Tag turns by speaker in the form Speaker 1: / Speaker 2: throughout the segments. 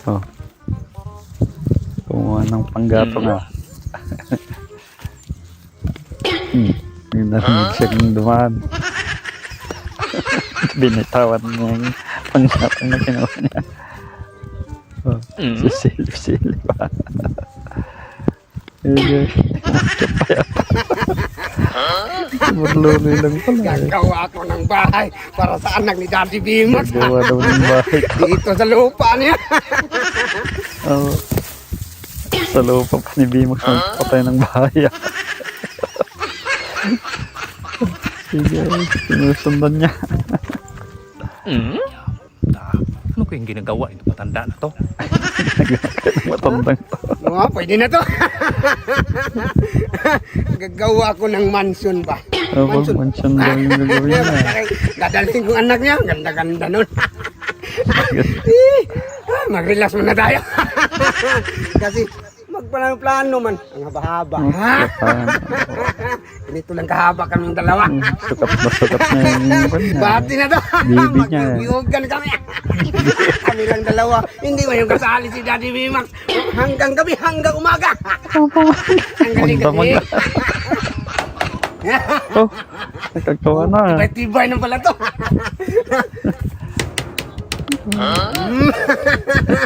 Speaker 1: Oh. Kumuha ng panggato nga. May narinig siyang dumaan. Binitawan niya yung panggato na kinuha niya. Oh, sisilip pa. Kapayat. Marluloy lang pala.
Speaker 2: Gagawa ako ng bahay para sa anak ni Daddy Bimax.
Speaker 1: Gagawa daw ng bahay.
Speaker 2: Dito sa lupa niya.
Speaker 1: Oh. Sa lupa pa ni Bimax magpatay ng bahay. Sige, sinusundan niya.
Speaker 3: Ano ko yung ginagawa ito matanda na to?
Speaker 1: Matandang to.
Speaker 2: Oo, pwede na to. Gagawa ako ng mansion ba?
Speaker 1: Oh, mansion daw yung gagawin niya.
Speaker 2: Dadalhin kong anak niya. Ganda-ganda nun. Mag-relax muna tayo. Kasi magplano man. Ang haba-haba. Ganito lang kahaba kaming dalawa.
Speaker 1: Sukat na yung kanya.
Speaker 2: Bati na to.
Speaker 1: Bibi niya.
Speaker 2: Magyugan kami. Kami lang dalawa. Hindi mo yung kasali si Daddy Bimax. Hanggang gabi, hanggang umaga. Ang galing kasi.
Speaker 1: Oh, nagkagawa na.
Speaker 2: Tibay-tibay na pala to.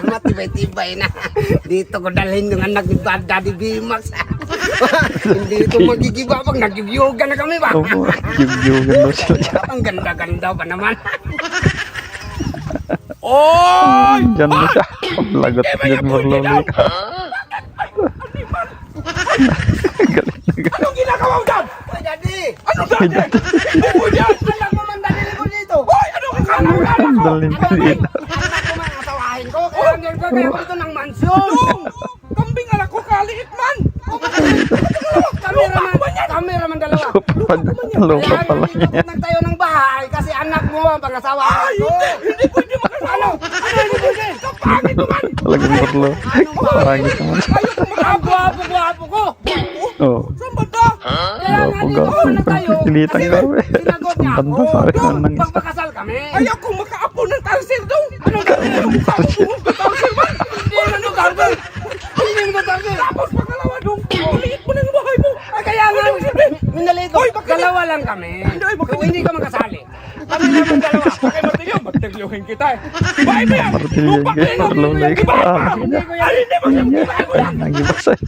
Speaker 2: Matibay-tibay na. Dito ko dalhin yung anak ni Daddy Bimax. Hindi ito magigiba pag nagyugyugan na kami ba?
Speaker 1: Oo, yugyugan daw sila.
Speaker 2: Ang ganda-ganda pa naman.
Speaker 3: Oh!
Speaker 1: Diyan na siya. Lagot na dyan, Marloli ka. Galit na galit.
Speaker 2: Anong ginagawa mo dyan? Hoy, Daddy! Anong
Speaker 1: Ay, dati.
Speaker 2: Ano dyan? Alam mo man dalhin ko dito. Hoy, anong akala mo?
Speaker 1: Dalhin ka dito.
Speaker 2: Anak ko man, asawahin ko. Kaya nagkakaya ko dito ng mansyon.
Speaker 3: Kambing anak ko kaliit man!
Speaker 2: Cameraman dalawa.
Speaker 1: Lupa pala niya.
Speaker 2: Nagtayo ng bahay kasi anak mo ang pag-asawa ko.
Speaker 3: Hindi pwede makasalo!
Speaker 2: Ano hindi pwede?
Speaker 3: Kapangit naman!
Speaker 1: Talagang Marlo. Parangit naman.
Speaker 2: Ang gwapo-gwapo ko.
Speaker 1: Oo.
Speaker 3: Saan ba ta?
Speaker 2: Kaya nga
Speaker 1: Gapo,
Speaker 2: dito
Speaker 1: gapo.
Speaker 2: ako nagtayo.
Speaker 1: Pagpipilitan kami.
Speaker 2: Sinagot niya
Speaker 1: Ang
Speaker 2: ako.
Speaker 1: banda, sabi ko nang isa.
Speaker 2: Magpakasal kami.
Speaker 3: Ayaw kong makaapo ng talsir daw! Ano
Speaker 1: Talsir.
Speaker 3: talsir ba?
Speaker 2: Hindi mo ito target. Hindi mo ito target.
Speaker 3: Tapos pangalawa dong! Maliit mo na yung bahay mo!
Speaker 2: Kaya nga, minalito. Dalawa lang kami. Kung hindi ka magkasali. Kami naman dalawa.
Speaker 3: Bakit matilyo? Matilyohin kita eh! Bahay mo yan!
Speaker 1: Martilyo
Speaker 3: Lupa
Speaker 1: yan.
Speaker 3: ko yan!
Speaker 1: Marloli ka.
Speaker 2: Hindi ko yan.
Speaker 3: Ay, hindi mo yan!
Speaker 1: Ay, nagibas sa'yo.